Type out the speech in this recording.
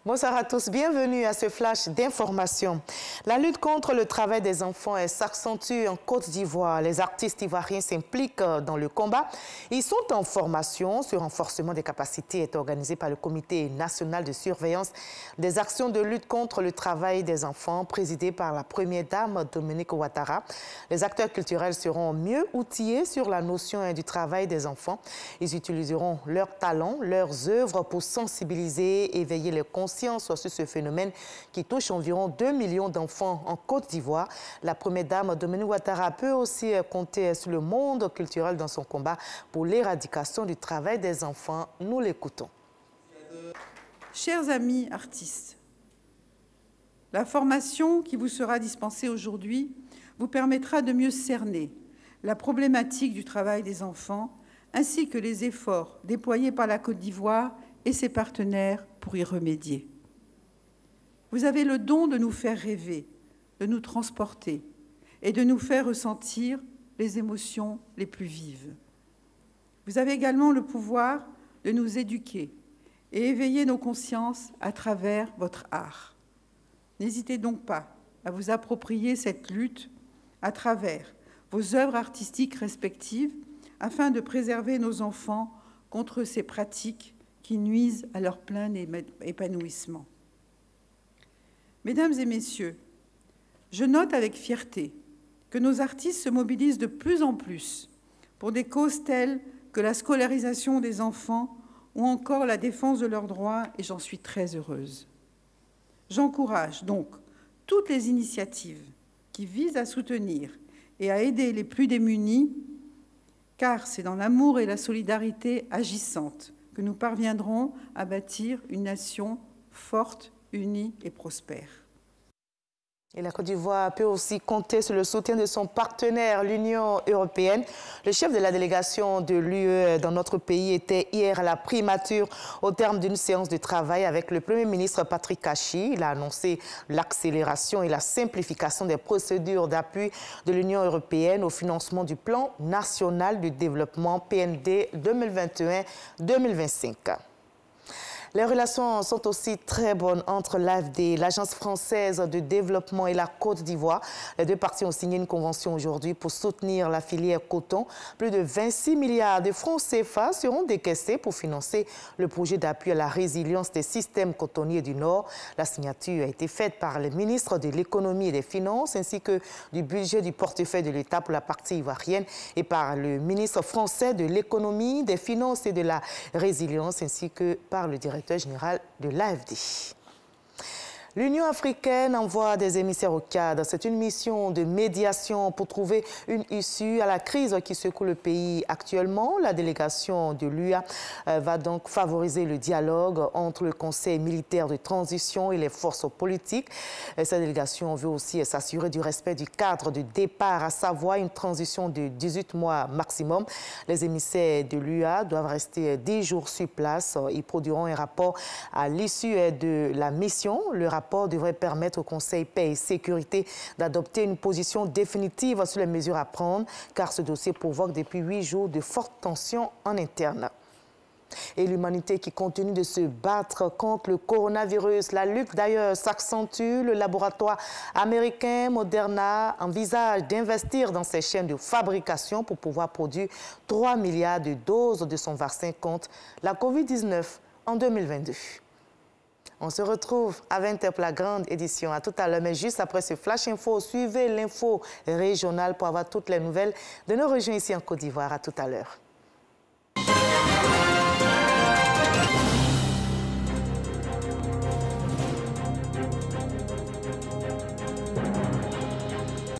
Bonsoir à tous, bienvenue à ce flash d'information. La lutte contre le travail des enfants s'accentue en Côte d'Ivoire. Les artistes ivoiriens s'impliquent dans le combat. Ils sont en formation. Ce renforcement des capacités est organisé par le Comité national de surveillance des actions de lutte contre le travail des enfants, présidé par la première dame Dominique Ouattara. Les acteurs culturels seront mieux outillés sur la notion du travail des enfants. Ils utiliseront leurs talents, leurs œuvres pour sensibiliser et éveiller les consciences sur ce phénomène qui touche environ 2 millions d'enfants en Côte d'Ivoire. La première dame Dominique Ouattara peut aussi compter sur le monde culturel dans son combat pour l'éradication du travail des enfants. Nous l'écoutons. Chers amis artistes, la formation qui vous sera dispensée aujourd'hui vous permettra de mieux cerner la problématique du travail des enfants ainsi que les efforts déployés par la Côte d'Ivoire et ses partenaires pour y remédier. Vous avez le don de nous faire rêver, de nous transporter et de nous faire ressentir les émotions les plus vives. Vous avez également le pouvoir de nous éduquer et éveiller nos consciences à travers votre art. N'hésitez donc pas à vous approprier cette lutte à travers vos œuvres artistiques respectives afin de préserver nos enfants contre ces pratiques qui nuisent à leur plein épanouissement. Mesdames et messieurs, je note avec fierté que nos artistes se mobilisent de plus en plus pour des causes telles que la scolarisation des enfants ou encore la défense de leurs droits, et j'en suis très heureuse. J'encourage donc toutes les initiatives qui visent à soutenir et à aider les plus démunis, car c'est dans l'amour et la solidarité agissante que nous parviendrons à bâtir une nation forte, unie et prospère. Et la Côte d'Ivoire peut aussi compter sur le soutien de son partenaire, l'Union européenne. Le chef de la délégation de l'UE dans notre pays était hier à la primature au terme d'une séance de travail avec le Premier ministre Patrick Kachi. Il a annoncé l'accélération et la simplification des procédures d'appui de l'Union européenne au financement du plan national de développement PND 2021-2025. Les relations sont aussi très bonnes entre l'AFD, l'Agence française de développement et la Côte d'Ivoire. Les deux parties ont signé une convention aujourd'hui pour soutenir la filière coton. Plus de 26 milliards de francs CFA seront décaissés pour financer le projet d'appui à la résilience des systèmes cotonniers du Nord. La signature a été faite par le ministre de l'Économie et des Finances ainsi que du budget du portefeuille de l'État pour la partie ivoirienne et par le ministre français de l'Économie, des Finances et de la Résilience ainsi que par le directeur général de l'AFD. L'Union africaine envoie des émissaires au Tchad. C'est une mission de médiation pour trouver une issue à la crise qui secoue le pays actuellement. La délégation de l'UA va donc favoriser le dialogue entre le Conseil militaire de transition et les forces politiques. Cette délégation veut aussi s'assurer du respect du cadre de départ, à savoir une transition de 18 mois maximum. Les émissaires de l'UA doivent rester 10 jours sur place. Ils produiront un rapport à l'issue de la mission. Le rapport devrait permettre au Conseil Paix et Sécurité d'adopter une position définitive sur les mesures à prendre, car ce dossier provoque depuis 8 jours de fortes tensions en interne. Et l'humanité qui continue de se battre contre le coronavirus. La lutte d'ailleurs s'accentue. Le laboratoire américain Moderna envisage d'investir dans ses chaînes de fabrication pour pouvoir produire 3 milliards de doses de son vaccin contre la COVID-19 en 2022. On se retrouve à 20h pour la grande édition. À tout à l'heure, mais juste après ce Flash Info, suivez l'info régionale pour avoir toutes les nouvelles de nos régions ici en Côte d'Ivoire. À tout à l'heure.